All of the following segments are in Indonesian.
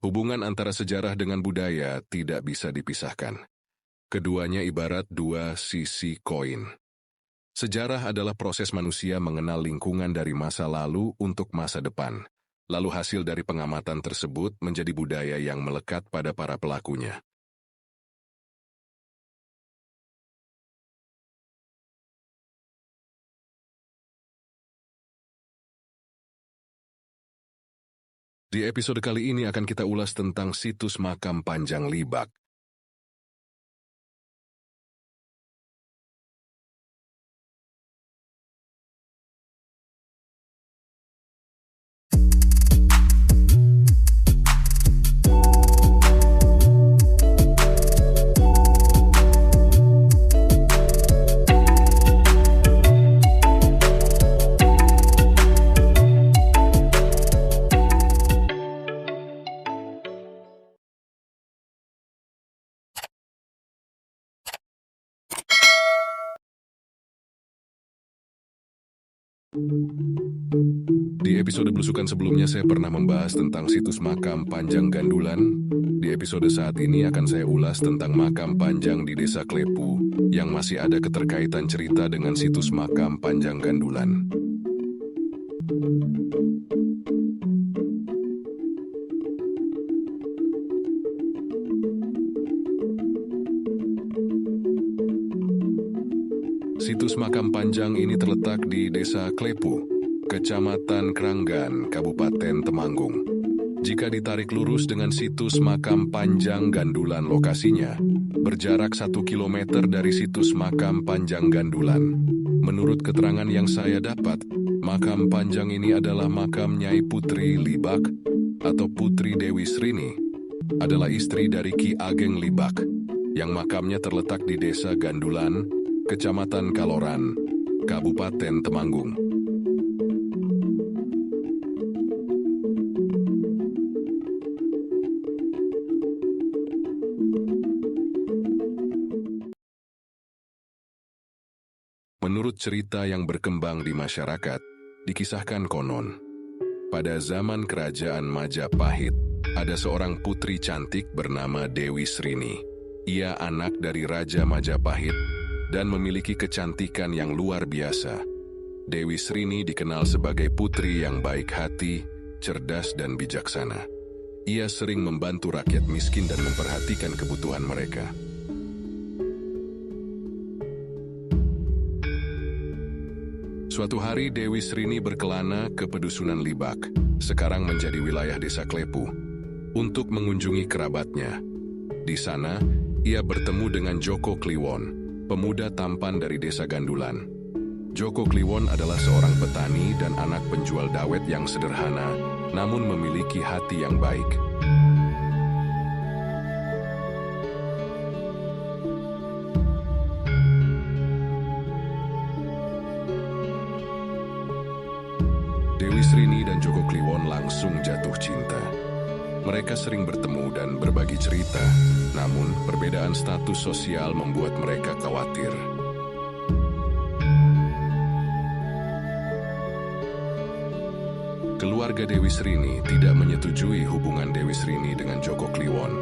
Hubungan antara sejarah dengan budaya tidak bisa dipisahkan. Keduanya ibarat dua sisi koin. Sejarah adalah proses manusia mengenal lingkungan dari masa lalu untuk masa depan. Lalu hasil dari pengamatan tersebut menjadi budaya yang melekat pada para pelakunya. Di episode kali ini akan kita ulas tentang situs makam Panjang Libak. Di episode belusukan sebelumnya saya pernah membahas tentang situs makam Panjang Gandulan. Di episode saat ini akan saya ulas tentang makam Panjang di Desa Klepu yang masih ada keterkaitan cerita dengan situs makam Panjang Gandulan. Situs makam Panjang ini terletak di Desa Klepu, Kecamatan Kranggan, Kabupaten Temanggung. Jika ditarik lurus dengan situs makam Panjang Gandulan lokasinya, berjarak 1 km dari situs makam Panjang Gandulan. Menurut keterangan yang saya dapat, makam Panjang ini adalah makam Nyai Putri Libak atau Putri Dewi Srini, adalah istri dari Ki Ageng Libak, yang makamnya terletak di Desa Gandulan, Kecamatan Kaloran, Kabupaten Temanggung. Menurut cerita yang berkembang di masyarakat, dikisahkan konon, pada zaman kerajaan Majapahit, ada seorang putri cantik bernama Dewi Srini. Ia anak dari Raja Majapahit dan memiliki kecantikan yang luar biasa. Dewi Srini dikenal sebagai putri yang baik hati, cerdas dan bijaksana. Ia sering membantu rakyat miskin dan memperhatikan kebutuhan mereka. Suatu hari Dewi Srini berkelana ke Pedusunan Libak, sekarang menjadi wilayah Desa Klepu, untuk mengunjungi kerabatnya. Di sana, ia bertemu dengan Joko Kliwon, pemuda tampan dari Desa Gandulan. Joko Kliwon adalah seorang petani dan anak penjual dawet yang sederhana, namun memiliki hati yang baik. Dewi Srini dan Joko Kliwon langsung jatuh cinta. Mereka sering bertemu dan berbagi cerita, namun perbedaan status sosial membuat mereka khawatir. Keluarga Dewi Srini tidak menyetujui hubungan Dewi Srini dengan Joko Kliwon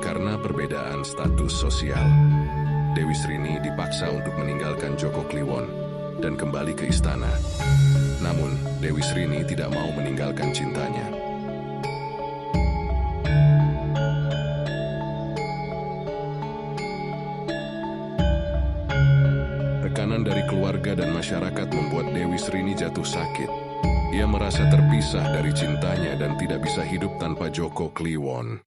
karena perbedaan status sosial. Dewi Srini dipaksa untuk meninggalkan Joko Kliwon dan kembali ke istana. Namun, Dewi Srini tidak mau meninggalkan cintanya. Tekanan dari keluarga dan masyarakat membuat Dewi Srini jatuh sakit. Ia merasa terpisah dari cintanya dan tidak bisa hidup tanpa Joko Kliwon.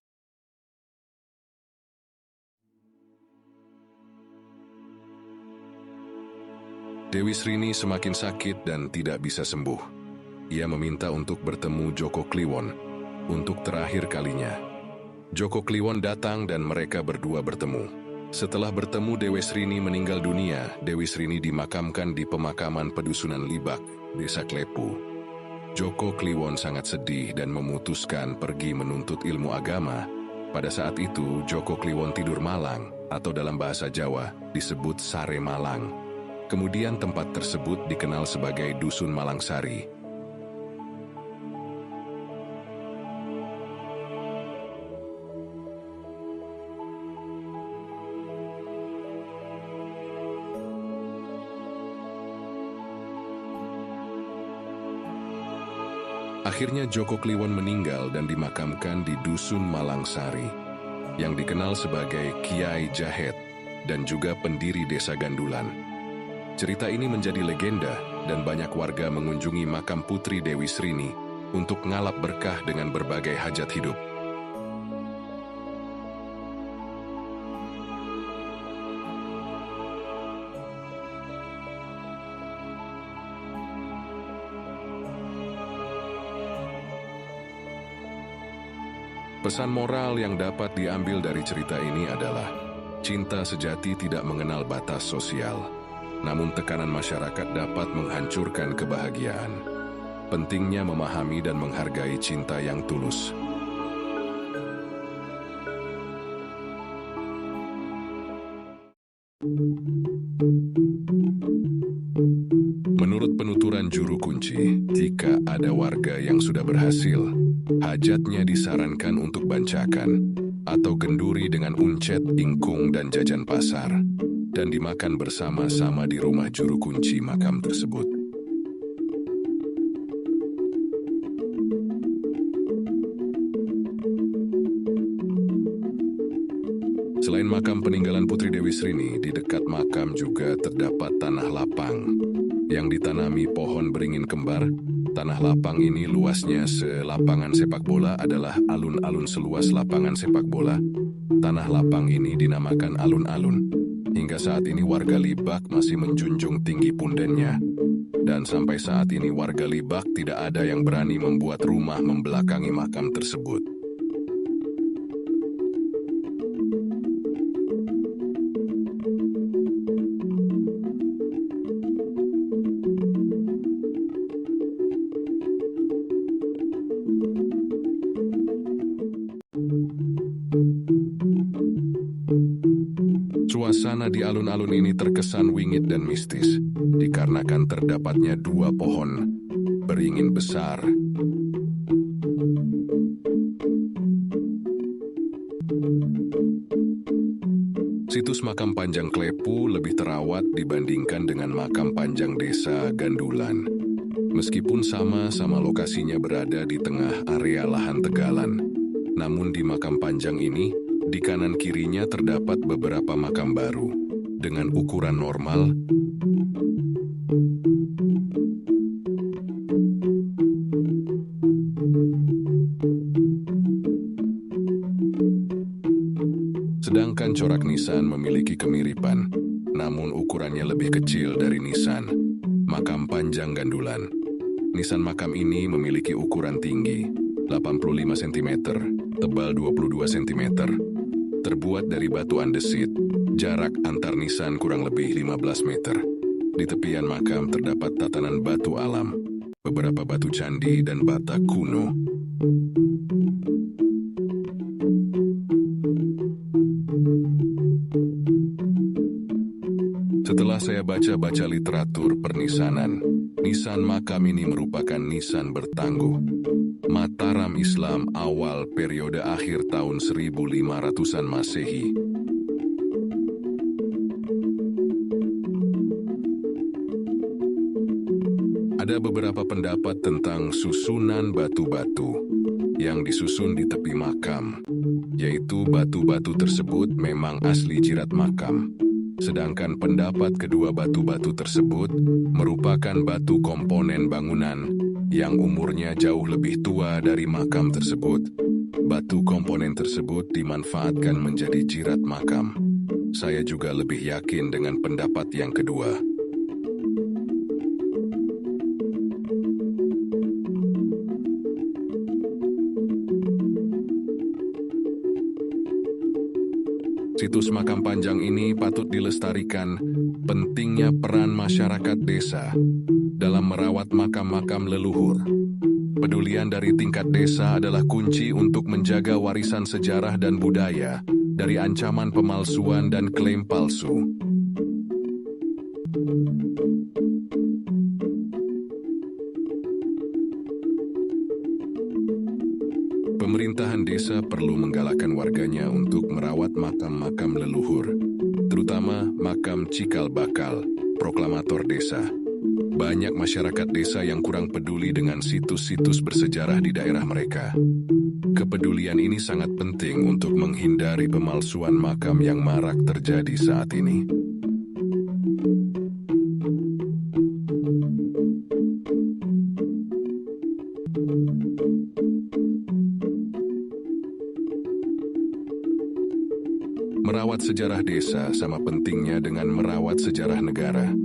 Dewi Srini semakin sakit dan tidak bisa sembuh. Ia meminta untuk bertemu Joko Kliwon untuk terakhir kalinya. Joko Kliwon datang dan mereka berdua bertemu. Setelah bertemu, Dewi Srini meninggal dunia. Dewi Srini dimakamkan di pemakaman Pedusunan Libak, Desa Klepu. Joko Kliwon sangat sedih dan memutuskan pergi menuntut ilmu agama. Pada saat itu, Joko Kliwon tidur malang, atau dalam bahasa Jawa disebut Sare Malang. Kemudian tempat tersebut dikenal sebagai Dusun Malangsari. Akhirnya Joko Kliwon meninggal dan dimakamkan di Dusun Malangsari, yang dikenal sebagai Kiai Jahet dan juga pendiri desa Gandulan. Cerita ini menjadi legenda dan banyak warga mengunjungi makam Putri Dewi Srini untuk ngalap berkah dengan berbagai hajat hidup. Pesan moral yang dapat diambil dari cerita ini adalah, cinta sejati tidak mengenal batas sosial, namun tekanan masyarakat dapat menghancurkan kebahagiaan. Pentingnya memahami dan menghargai cinta yang tulus. Menurut penuturan juru kunci, jika ada warga yang sudah berhasil, hajatnya disarankan untuk bancakan atau genduri dengan uncet, ingkung, dan jajan pasar, dan dimakan bersama-sama di rumah juru kunci makam tersebut. Selain makam peninggalan Putri Dewi Srini, di dekat makam juga terdapat tanah lapang yang ditanami pohon beringin kembar. Tanah lapang ini luasnya selapangan sepak bola adalah alun-alun seluas lapangan sepak bola. Tanah lapang ini dinamakan alun-alun. Hingga saat ini warga Libak masih menjunjung tinggi pundennya. Dan sampai saat ini warga Libak tidak ada yang berani membuat rumah membelakangi makam tersebut. Suasana di alun-alun ini terkesan wingit dan mistis, dikarenakan terdapatnya dua pohon beringin besar. Situs makam Panjang Klepu lebih terawat dibandingkan dengan makam Panjang Desa Gandulan. Meskipun sama-sama lokasinya berada di tengah area lahan tegalan, namun di makam Panjang ini, di kanan kirinya terdapat beberapa makam baru dengan ukuran normal. Sedangkan corak nisan memiliki kemiripan, namun ukurannya lebih kecil dari nisan makam Panjang Gandulan. Nisan makam ini memiliki ukuran tinggi 85 cm, tebal 22 cm. Terbuat dari batu andesit, jarak antar nisan kurang lebih 15 meter. Di tepian makam terdapat tatanan batu alam, beberapa batu candi dan bata kuno. Setelah saya baca-baca literatur pernisanan, nisan makam ini merupakan nisan bertangguh Mataram Islam awal periode akhir tahun 1500-an Masehi. Ada beberapa pendapat tentang susunan batu-batu yang disusun di tepi makam, yaitu batu-batu tersebut memang asli jirat makam. Sedangkan pendapat kedua batu-batu tersebut merupakan batu komponen bangunan yang umurnya jauh lebih tua dari makam tersebut. Batu komponen tersebut dimanfaatkan menjadi jirat makam. Saya juga lebih yakin dengan pendapat yang kedua. Situs makam Panjang ini patut dilestarikan. Pentingnya peran masyarakat desa dalam merawat makam-makam leluhur. Pedulian dari tingkat desa adalah kunci untuk menjaga warisan sejarah dan budaya dari ancaman pemalsuan dan klaim palsu. Pemerintahan desa perlu menggalakkan warganya untuk merawat makam-makam leluhur, terutama makam Cikal Bakal, proklamator desa. Banyak masyarakat desa yang kurang peduli dengan situs-situs bersejarah di daerah mereka. Kepedulian ini sangat penting untuk menghindari pemalsuan makam yang marak terjadi saat ini. Merawat sejarah desa sama pentingnya dengan merawat sejarah negara.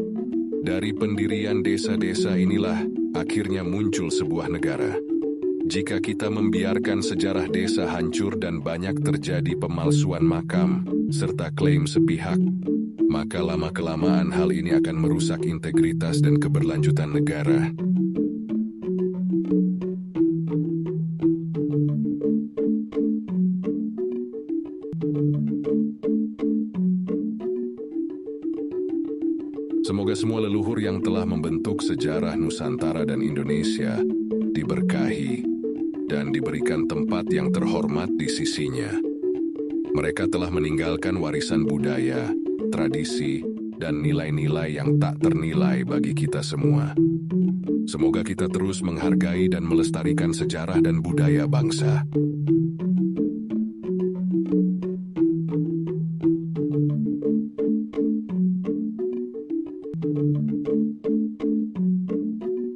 Dari pendirian desa-desa inilah akhirnya muncul sebuah negara. Jika kita membiarkan sejarah desa hancur dan banyak terjadi pemalsuan makam serta klaim sepihak, maka lama-kelamaan hal ini akan merusak integritas dan keberlanjutan negara. Semoga semua leluhur yang telah membentuk sejarah Nusantara dan Indonesia diberkahi dan diberikan tempat yang terhormat di sisinya. Mereka telah meninggalkan warisan budaya, tradisi, dan nilai-nilai yang tak ternilai bagi kita semua. Semoga kita terus menghargai dan melestarikan sejarah dan budaya bangsa.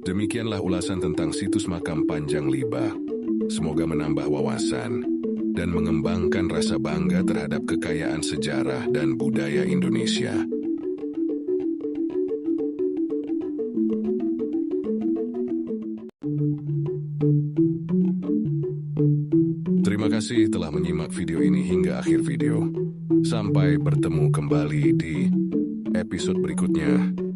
Demikianlah ulasan tentang situs makam Panjang Liba. Semoga menambah wawasan dan mengembangkan rasa bangga terhadap kekayaan sejarah dan budaya Indonesia. Terima kasih telah menyimak video ini hingga akhir video. Sampai bertemu kembali di episode berikutnya.